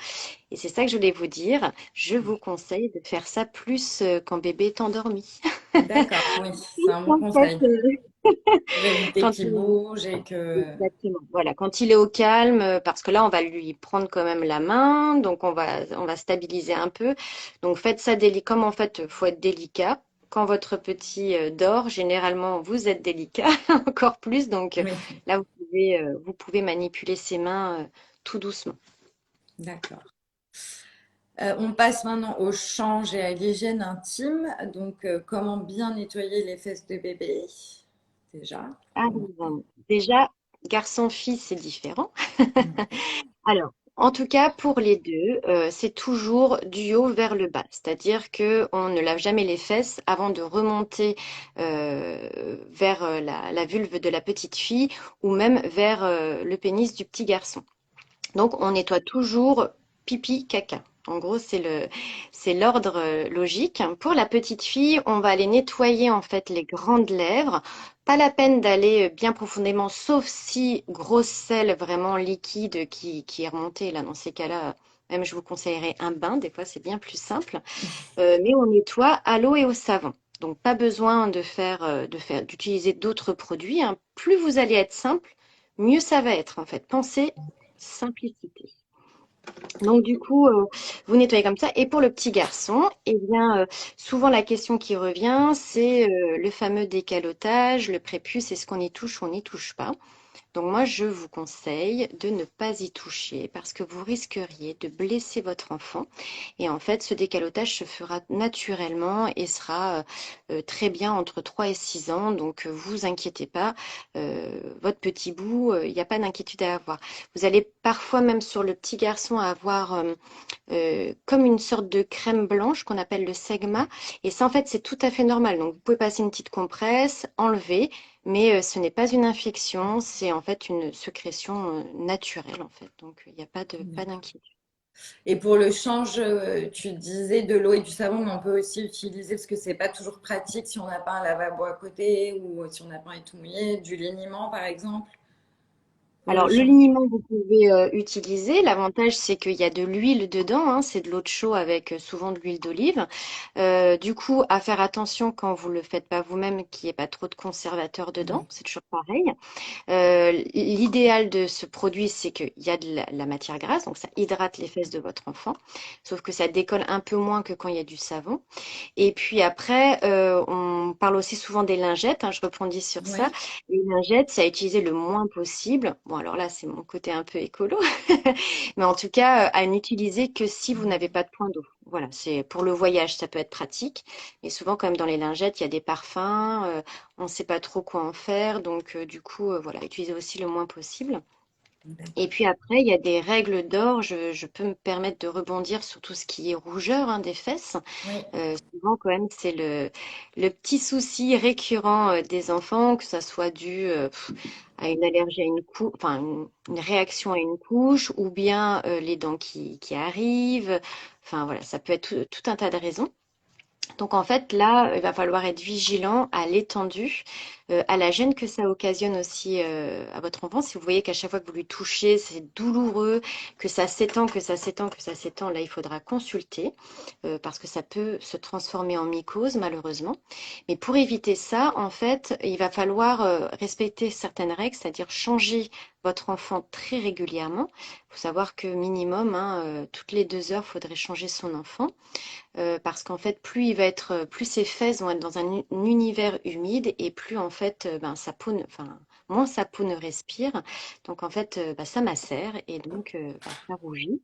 Et c'est ça que je voulais vous dire. Je vous conseille de faire ça plus quand bébé est endormi. D'accord, oui, c'est un bon En fait, conseil. Pour éviter quand qu'il il... bouge et que... Exactement. Voilà, quand il est au calme, parce que là, on va lui prendre quand même la main, donc on va stabiliser un peu. Donc faites ça comme en fait, faut être délicat. Quand votre petit dort, généralement, vous êtes délicat encore plus. Donc Oui, là, vous pouvez manipuler ses mains tout doucement. d'accord. On passe maintenant au change et à l'hygiène intime. Donc, comment bien nettoyer les fesses de bébé, déjà, pour Ah, commencer. bon. Déjà, garçon-fille, c'est différent. Ouais. Alors, en tout cas, pour les deux, c'est toujours du haut vers le bas. C'est-à-dire que on ne lave jamais les fesses avant de remonter vers la vulve de la petite fille ou même vers le pénis du petit garçon. Donc, on nettoie toujours pipi, caca. En gros, c'est l'ordre logique. Pour la petite fille, on va aller nettoyer en fait les grandes lèvres. Pas la peine d'aller bien profondément, sauf si grosse selle vraiment liquide qui est remontée. Là, dans ces cas-là, même je vous conseillerais un bain. Des fois, c'est bien plus simple. Mais on nettoie à l'eau et au savon. Donc, pas besoin d'utiliser d'autres produits, hein. Plus vous allez être simple, mieux ça va être en fait. Pensez simplicité. Donc du coup, vous nettoyez comme ça. Et pour le petit garçon, eh bien, souvent la question qui revient, c'est le fameux décalotage, le prépuce, est-ce qu'on y touche ou on n'y touche pas? Donc moi, je vous conseille de ne pas y toucher parce que vous risqueriez de blesser votre enfant. Et en fait, ce décalotage se fera naturellement et sera très bien entre 3 et 6 ans. Donc vous inquiétez pas, votre petit bout, il n'y a pas d'inquiétude à avoir. Vous allez parfois même sur le petit garçon avoir comme une sorte de crème blanche qu'on appelle le segma. Et ça, en fait, c'est tout à fait normal. Donc vous pouvez passer une petite compresse, enlever. Mais ce n'est pas une infection, c'est en fait une sécrétion naturelle en fait. Donc il n'y a pas D'accord. d'inquiétude. Et pour le change, tu disais de l'eau et du savon, mais on peut aussi utiliser, parce que c'est pas toujours pratique si on n'a pas un lavabo à côté ou si on n'a pas un tout mouillé, du liniment par exemple, pour le Alors, le change. liniment, vous pouvez utiliser. L'avantage, c'est qu'il y a de l'huile dedans, hein. C'est de l'eau de chaud avec souvent de l'huile d'olive. Du coup, à faire attention quand vous le faites pas vous-même, qu'il n'y ait pas trop de conservateurs dedans. Oui, C'est toujours pareil. L'idéal de ce produit, c'est qu'il y a de la matière grasse, donc ça hydrate les fesses de votre enfant. Sauf que ça décolle un peu moins que quand il y a du savon. Et puis après, on parle aussi souvent des lingettes, hein, je rebondis sur ça. oui, Les lingettes, c'est à utiliser le moins possible. Bon, alors là, c'est mon côté un peu écolo, mais en tout cas, à n'utiliser que si vous n'avez pas de point d'eau. Voilà, c'est pour le voyage, ça peut être pratique. Mais souvent, quand même, dans les lingettes, il y a des parfums, on ne sait pas trop quoi en faire. Donc, du coup, voilà, utiliser aussi le moins possible. Et d'accord. puis après, il y a des règles d'or. Je peux me permettre de rebondir sur tout ce qui est rougeur, hein, des fesses. Oui, Souvent, quand même, c'est le petit souci récurrent des enfants, que ça soit dû à une allergie à une couche, enfin une réaction à une couche, ou bien les dents qui arrivent. Enfin voilà, ça peut être tout un tas de raisons. Donc en fait, là, il va falloir être vigilant à l'étendue, à la gêne que ça occasionne aussi à votre enfant. Si vous voyez qu'à chaque fois que vous lui touchez, c'est douloureux, que ça s'étend, que ça s'étend, que ça s'étend, là, il faudra consulter parce que ça peut se transformer en mycose, malheureusement. Mais pour éviter ça, en fait, il va falloir respecter certaines règles, c'est-à-dire changer votre enfant très régulièrement. Il faut savoir que minimum, hein, toutes les 2 heures, il faudrait changer son enfant parce qu'en fait, plus ses fesses vont être dans un univers humide et plus en fait, ben, enfin, moins sa peau ne respire. Donc en fait, bah, ça macère et donc bah, ça rougit.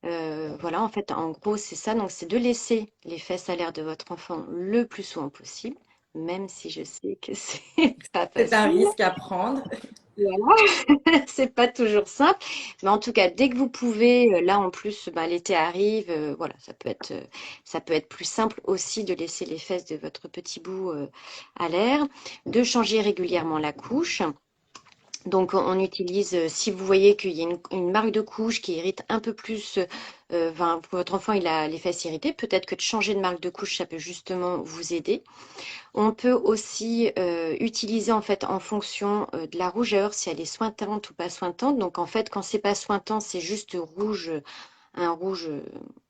Voilà, en fait, en gros, c'est ça. Donc c'est de laisser les fesses à l'air de votre enfant le plus souvent possible, même si je sais que c'est pas c'est un facile. risque à prendre. Voilà, c'est pas toujours simple, mais en tout cas, dès que vous pouvez, là en plus, bah, l'été arrive, voilà, ça peut être plus simple aussi de laisser les fesses de votre petit bout à l'air, de changer régulièrement la couche. Donc, on utilise, si vous voyez qu'il y a une marque de couche qui irrite un peu plus, enfin, votre enfant il a les fesses irritées, peut-être que de changer de marque de couche, ça peut justement vous aider. On peut aussi utiliser en fait en fonction de la rougeur, si elle est sointante ou pas sointante. Donc en fait, quand c'est pas sointant, c'est juste rouge, un rouge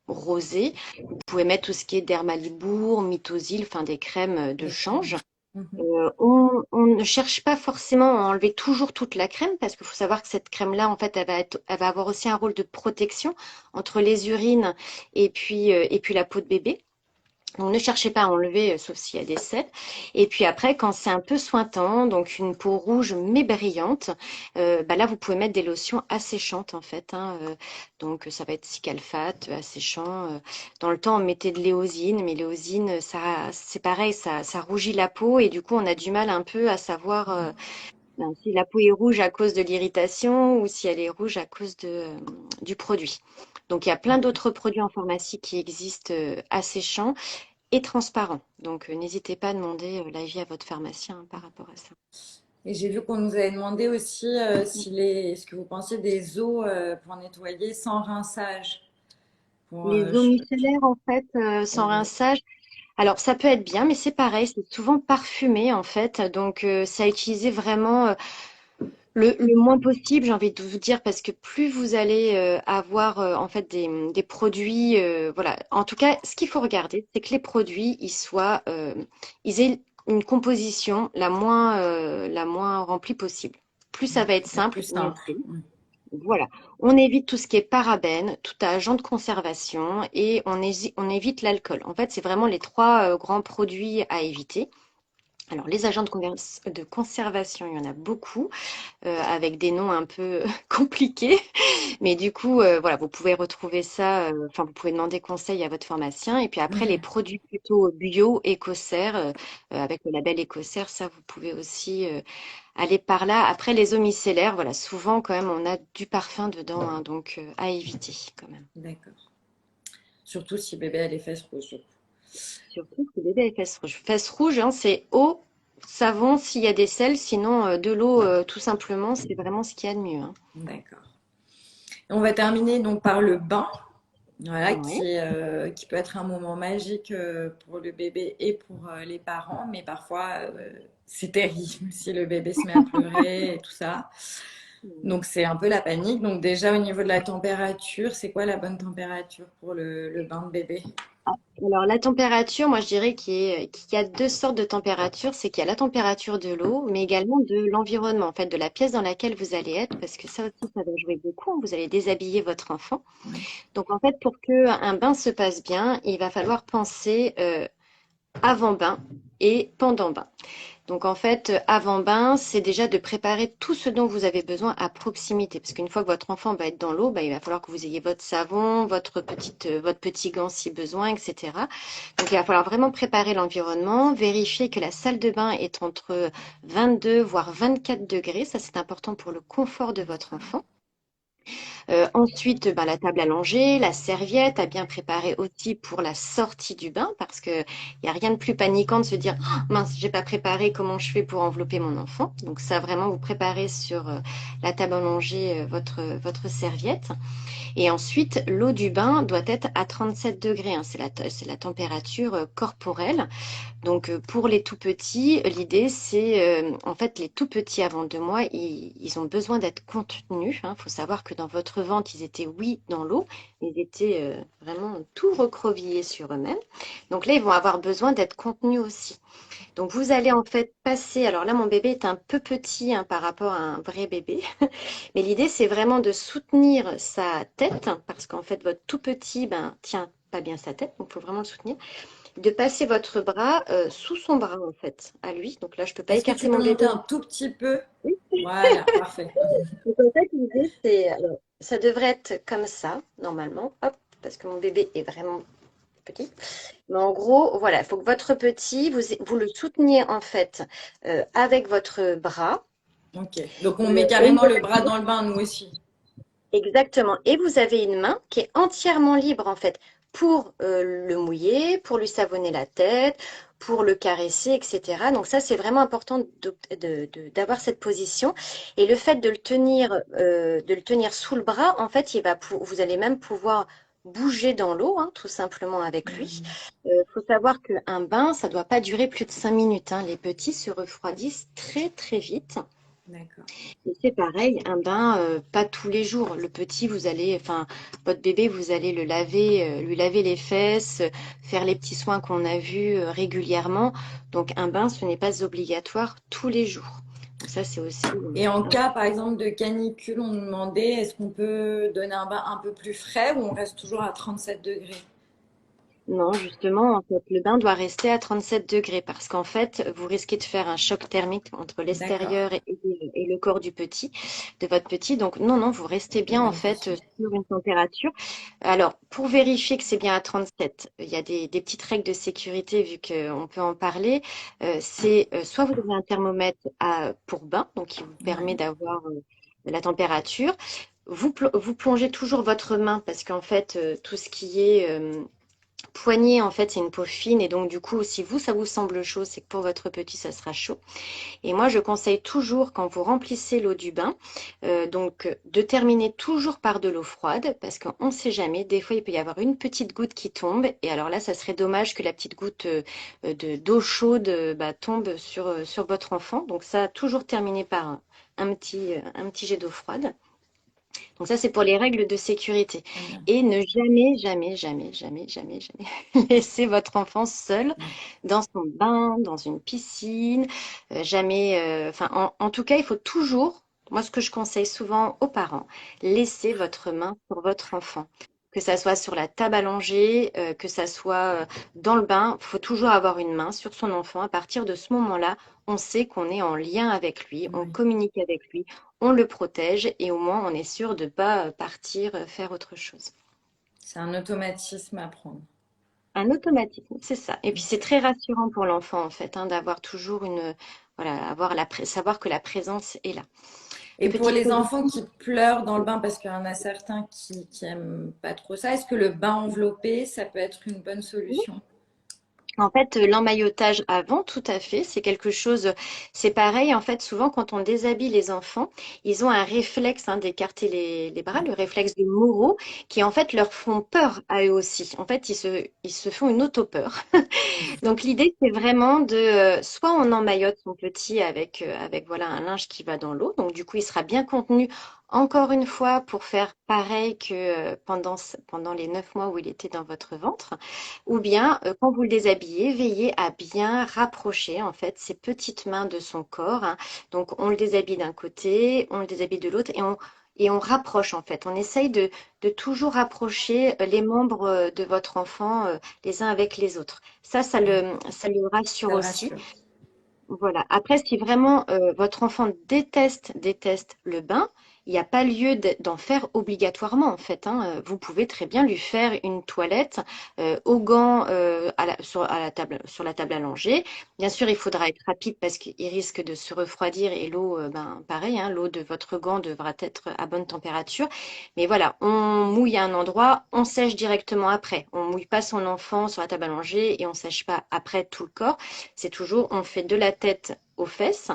rosé. Vous pouvez mettre tout ce qui est Dermalibour, Mitosil, enfin des crèmes de Des crèmes. change. Mhm. On ne cherche pas forcément à enlever toujours toute la crème parce qu'il faut savoir que cette crème-là, en fait, elle va avoir aussi un rôle de protection entre les urines et puis la peau de bébé. Donc, ne cherchez pas à enlever, sauf s'il y a des selles. Et puis après, quand c'est un peu sointant, donc une peau rouge mais brillante, bah là, vous pouvez mettre des lotions asséchantes en fait, hein, donc, ça va être Cicalfate, asséchant. Dans le temps, on mettait de l'éosine, mais l'éosine, ça, c'est pareil, ça rougit la peau et du coup, on a du mal un peu à savoir ben, si la peau est rouge à cause de l'irritation ou si elle est rouge à cause du produit. Donc, il y a plein d'autres produits en pharmacie qui existent asséchants et transparent. Donc, n'hésitez pas à demander l'avis à votre pharmacien par rapport à ça. Et j'ai vu qu'on nous avait demandé aussi ce que vous pensiez des eaux pour nettoyer sans rinçage. Pour, Les eaux micellaires, en fait, sans oui, rinçage, alors ça peut être bien, mais c'est pareil, c'est souvent parfumé, en fait. Donc, c'est à utiliser vraiment le moins possible, j'ai envie de vous dire, parce que plus vous allez avoir, en fait, des produits, voilà. En tout cas, ce qu'il faut regarder, c'est que les produits, ils aient une composition la moins remplie possible. Plus ça va être c'est simple, plus mieux simple. c'est. Voilà, on évite tout ce qui est parabènes, tout agent de conservation et on évite l'alcool. En fait, c'est vraiment les trois grands produits à éviter. Alors, les agents de conservation, il y en a beaucoup, avec des noms un peu compliqués. Mais du coup, voilà, vous pouvez retrouver ça, enfin, vous pouvez demander conseil à votre pharmacien. Et puis après, les produits plutôt bio, écossaires, avec le label écossaire, ça, vous pouvez aussi aller par là. Après, les eaux micellaires, voilà, souvent, quand même, on a du parfum dedans, hein, donc à éviter, quand même. D'accord. Surtout si bébé a les fesses rouges, du coup. Surtout que bébé a fesses rouges. Fesses rouges, hein, c'est eau, savon, s'il y a des sels. Sinon, de l'eau, tout simplement, c'est vraiment ce qu'il y a de mieux, hein. D'accord. On va terminer donc par le bain. Voilà, Oui. qui peut être un moment magique pour le bébé et pour les parents, mais parfois c'est terrible si le bébé se met à pleurer et tout ça. Donc c'est un peu la panique. Donc déjà au niveau de la température, c'est quoi la bonne température pour le bain de bébé? Alors la température, moi je dirais qu'il y a deux sortes de température. C'est qu'il y a la température de l'eau, mais également de l'environnement, en fait, de la pièce dans laquelle vous allez être, parce que ça aussi, ça va jouer beaucoup, hein. Vous allez déshabiller votre enfant. Ouais. Donc en fait, pour que un bain se passe bien, il va falloir penser avant bain et pendant bain. Donc en fait, avant bain, c'est déjà de préparer tout ce dont vous avez besoin à proximité. Parce qu'une fois que votre enfant va être dans l'eau, bah, il va falloir que vous ayez votre savon, votre petit gant si besoin, etc. Donc il va falloir vraiment préparer l'environnement, vérifier que la salle de bain est entre 22 voire 24 degrés. Ça, c'est important pour le confort de votre enfant. Ensuite, ben, la table à langer, la serviette à bien préparer aussi pour la sortie du bain, parce que il y a rien de plus paniquant de se dire oh, mince, j'ai pas préparé, comment je fais pour envelopper mon enfant. Donc ça, vraiment, vous préparez sur la table à langer votre serviette. Et ensuite, l'eau du bain doit être à 37 degrés, hein, c'est la température corporelle. Donc pour les tout petits, l'idée c'est en fait les tout petits avant 2 mois, ils ont besoin d'être contenus. Il faut savoir que dans votre ventre, ils étaient oui dans l'eau, ils étaient vraiment tout recroquevillés sur eux-mêmes. Donc là, ils vont avoir besoin d'être contenus aussi. Donc vous allez en fait passer. Alors là, mon bébé est un peu petit hein, par rapport à un vrai bébé, mais l'idée c'est vraiment de soutenir sa tête parce qu'en fait votre tout petit ben tient pas bien sa tête, donc il faut vraiment le soutenir de passer votre bras sous son bras en fait, à lui. Donc là, je peux pas Est-ce que écarter tu peux mon monter bébé. un tout petit peu? Oui. Voilà, parfait. Donc en fait, l'idée, c'est, alors, ça devrait être comme ça, normalement, hop, parce que mon bébé est vraiment petit. Mais en gros, voilà, il faut que votre petit, vous le souteniez en fait avec votre bras. Ok. Donc on met Et carrément le bras dans le bain, nous aussi. exactement. Et vous avez une main qui est entièrement libre en fait pour le mouiller, pour lui savonner la tête, pour le caresser, etc. Donc ça, c'est vraiment important d'avoir cette position. Et le fait de le tenir sous le bras, en fait, vous allez même pouvoir bouger dans l'eau, hein, tout simplement avec lui. Mhm. Faut savoir qu'un bain, ça doit pas durer plus de 5 minutes, hein. Les petits se refroidissent très très vite. D'accord. Et c'est pareil, un bain, pas tous les jours. Le petit, enfin, votre bébé, vous allez le laver, lui laver les fesses, faire les petits soins qu'on a vus régulièrement. Donc, un bain, ce n'est pas obligatoire tous les jours. Donc, ça, c'est aussi Et en cas, par exemple, de canicule, on nous demandait est-ce qu'on peut donner un bain un peu plus frais ou on reste toujours à 37 degrés? non, justement, en fait, le bain doit rester à 37 degrés parce qu'en fait, vous risquez de faire un choc thermique entre D'accord. l'extérieur et le corps de votre petit. Donc, non, non, vous restez C'est une bien, en bonne fait, question. sur une température. Alors, pour vérifier que c'est bien à 37, il y a des petites règles de sécurité vu qu'on peut en parler. Soit vous avez un thermomètre pour bain, donc qui vous permet Ouais. d'avoir la température. Vous plongez toujours votre main parce qu'en fait, tout ce qui est poignet, en fait, c'est une peau fine et donc du coup, si vous, ça vous semble chaud, c'est que pour votre petit, ça sera chaud. Et moi, je conseille toujours, quand vous remplissez l'eau du bain, de terminer toujours par de l'eau froide parce qu'on ne sait jamais. Des fois, il peut y avoir une petite goutte qui tombe et alors là, ça serait dommage que la petite goutte d'eau chaude bah, tombe sur votre enfant. Donc ça, toujours terminer par un petit jet d'eau froide. Donc ça, c'est pour les règles de sécurité. Très bien. Et ne jamais, jamais, jamais, jamais, jamais, jamais laisser votre enfant seul Ouais. dans son bain, dans une piscine. Jamais, enfin, en tout cas, il faut toujours, moi, ce que je conseille souvent aux parents, laisser votre main sur votre enfant. Que ça soit sur la table à langer, que ça soit dans le bain, il faut toujours avoir une main sur son enfant. À partir de ce moment-là, on sait qu'on est en lien avec lui, on Oui. communique avec lui, on le protège et au moins on est sûr de ne pas partir faire autre chose. C'est un automatisme à prendre. Un automatisme, c'est ça. Et puis c'est Ok. très rassurant pour l'enfant en fait, hein, d'avoir toujours voilà, savoir que la présence est là. Et pour Petite les position. enfants qui pleurent dans le bain, parce qu'il y en a certains qui aiment pas trop ça, est-ce que le bain enveloppé, ça peut être une bonne solution? En fait, l'emmaillotage avant, tout à fait, c'est quelque chose, c'est pareil, en fait, souvent quand on déshabille les enfants, ils ont un réflexe d'écarter les bras, le réflexe de Moro, qui en fait leur font peur à eux aussi. En fait, ils se font une auto-peur. Donc l'idée, c'est vraiment de, soit on emmaillote son petit avec voilà un linge qui va dans l'eau, donc du coup il sera bien contenu encore une fois pour faire pareil que pendant les 9 mois où il était dans votre ventre, ou bien quand vous le déshabillez, veillez à bien rapprocher en fait ses petites mains de son corps, hein. Donc on le déshabille d'un côté, on le déshabille de l'autre et on rapproche en fait. On essaye de toujours rapprocher les membres de votre enfant les uns avec les autres. Ça le rassure Ça le aussi. rassure. Voilà. Après, si vraiment votre enfant déteste le bain, il n'y a pas lieu d'en faire obligatoirement en fait, hein. Vous pouvez très bien lui faire une toilette au gant sur la table allongée. Bien sûr, il faudra être rapide parce qu'il risque de se refroidir et l'eau, ben, pareil, hein, l'eau de votre gant devra être à bonne température. Mais voilà, on mouille à un endroit, on sèche directement après. On mouille pas son enfant sur la table allongée et on sèche pas après tout le corps. C'est toujours, on fait de la tête aux fesses,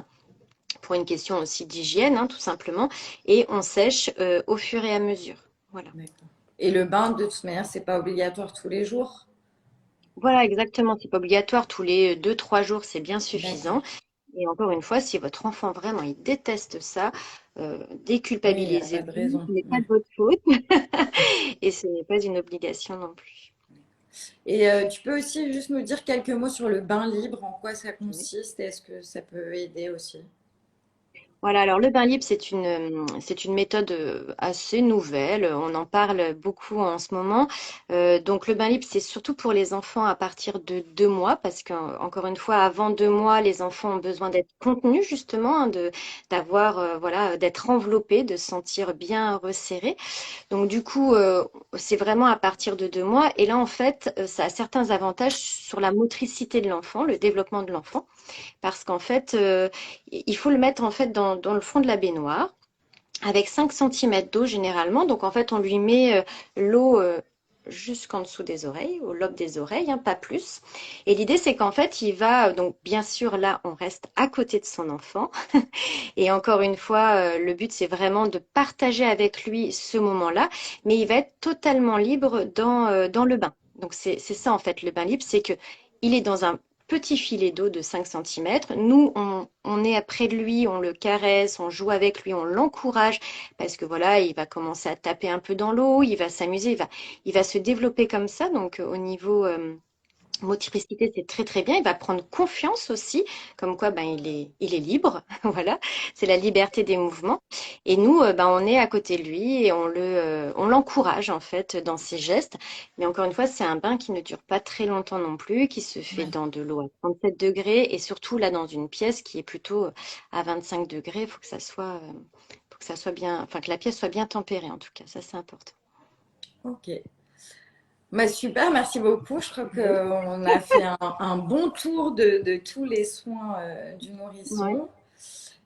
pour une question aussi d'hygiène, hein, tout simplement, et on sèche au fur et à mesure. Voilà. D'accord. Et le bain, de toute manière, c'est pas obligatoire tous les jours. Voilà, exactement. C'est pas obligatoire. Tous les 2, 3 jours, c'est bien D'accord. suffisant. Et encore une fois, si votre enfant vraiment il déteste ça, Oui, il n'y a pas de déculpabilisez-vous. raison. Ce n'est pas Ouais. de votre faute et ce n'est pas une obligation non plus. Et tu peux aussi juste nous dire quelques mots sur le bain libre, en quoi ça Oui. consiste et est-ce que ça peut aider aussi? Voilà, alors le bain libre, c'est une méthode assez nouvelle. On en parle beaucoup en ce moment. Donc le bain libre, c'est surtout pour les enfants à partir de 2 mois, parce qu'encore une fois, avant 2 mois, les enfants ont besoin d'être contenus justement, hein, d'avoir, voilà, d'être enveloppés, de se sentir bien resserrés. Donc du coup, c'est vraiment à partir de 2 mois. Et là, en fait, ça a certains avantages sur la motricité de l'enfant, le développement de l'enfant parce qu'en fait, il faut le mettre en fait dans le fond de la baignoire avec 5 centimètres d'eau généralement. Donc en fait, on lui met l'eau jusqu'en dessous des oreilles, au lobe des oreilles, hein, pas plus. Et l'idée, c'est qu'en fait, il va, donc bien sûr, là, on reste à côté de son enfant. Et encore une fois, le but, c'est vraiment de partager avec lui ce moment-là, mais il va être totalement libre dans le bain. Donc c'est ça en fait le bain libre, c'est que il est dans un petit filet d'eau de 5 centimètres. Nous, on est près de lui, on le caresse, on joue avec lui, on l'encourage parce que voilà, il va commencer à taper un peu dans l'eau, il va s'amuser, il va se développer comme ça. Donc au niveau motricité, c'est très très bien. Il va prendre confiance aussi, comme quoi ben, il est libre. Voilà, c'est la liberté des mouvements. Et nous, ben, on est à côté de lui et on l'encourage en fait dans ses gestes. Mais encore une fois, c'est un bain qui ne dure pas très longtemps non plus, qui se fait Ouais. dans de l'eau à 37 degrés et surtout là dans une pièce qui est plutôt à 25 degrés. Il faut que ça soit bien, enfin que la pièce soit bien tempérée en tout cas. Ça, c'est important. Ok. Bah, super, merci beaucoup. Je crois qu'on a fait un bon tour de tous les soins du Oui, nourrisson.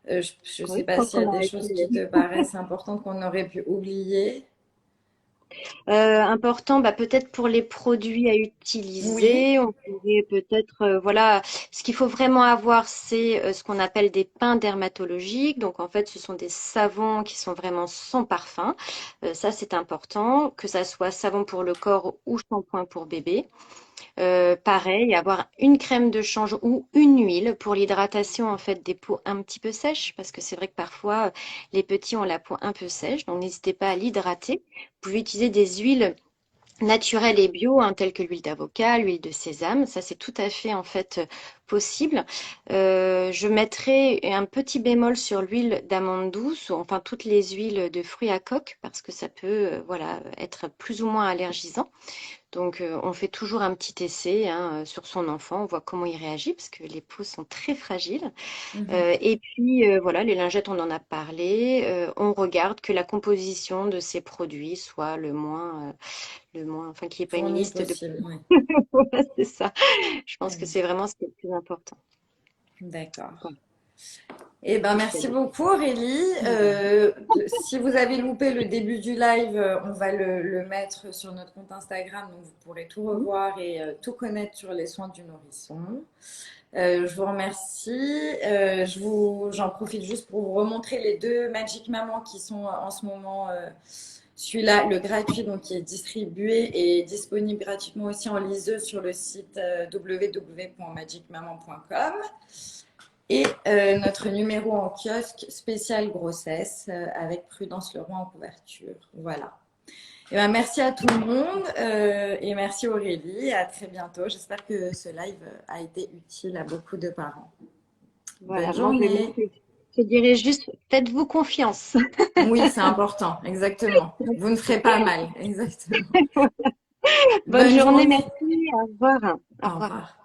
Je ne oui, sais je pas pense s'il y a qu'on des a choses été qui te paraissent importantes qu'on aurait pu oublier. Important, bah, peut-être pour les produits à Oui, utiliser, on pourrait peut-être, voilà, ce qu'il faut vraiment avoir, c'est ce qu'on appelle des pains dermatologiques. Donc, en fait, ce sont des savons qui sont vraiment sans parfum. Ça, c'est important, que ça soit savon pour le corps ou shampoing pour bébé. Pareil, avoir une crème de change ou une huile pour l'hydratation en fait des peaux un petit peu sèches, parce que c'est vrai que parfois les petits ont la peau un peu sèche, donc n'hésitez pas à l'hydrater. Vous pouvez utiliser des huiles naturelles et bio, hein, telles que l'huile d'avocat, l'huile de sésame, ça c'est tout à fait en fait possible. Je mettrai un petit bémol sur l'huile d'amande douce, ou enfin toutes les huiles de fruits à coque, parce que ça peut voilà être plus ou moins allergisant. Donc, on fait toujours un petit essai hein, sur son enfant, on voit comment il réagit parce que les peaux sont très fragiles. mhm. Et puis, voilà, les lingettes, on en a parlé. On regarde que la composition de ces produits soit enfin, qu'il n'y ait pas une Fourni liste de. possible. Oui. Voilà, c'est ça. Je pense que Euh, c'est vraiment ce qui est le plus important. D'accord. Voilà. Eh ben, C'est merci chouette. beaucoup Aurélie. Si vous avez loupé le début du live, on va le mettre sur notre compte Instagram, donc vous pourrez tout Mhm. revoir et tout connaître sur les soins du nourrisson. Je vous remercie. J'en profite juste pour vous remontrer les deux Magic Maman qui sont en ce moment. Celui-là, le gratuit, donc qui est distribué et disponible gratuitement aussi en liseuse sur le site www.magicmaman.com. Et notre numéro en kiosque spécial grossesse avec Prudence Leroy en couverture. Voilà. Et ben, merci à tout le monde et merci Aurélie. À très bientôt. J'espère que ce live a été utile à beaucoup de parents. Bonne Voilà, moi journée. je dirais juste, faites-vous confiance. Oui, c'est important. Exactement. Vous ne ferez pas mal. Exactement. Bonne Bonne journée, journée. merci, au revoir. Au Au revoir. revoir.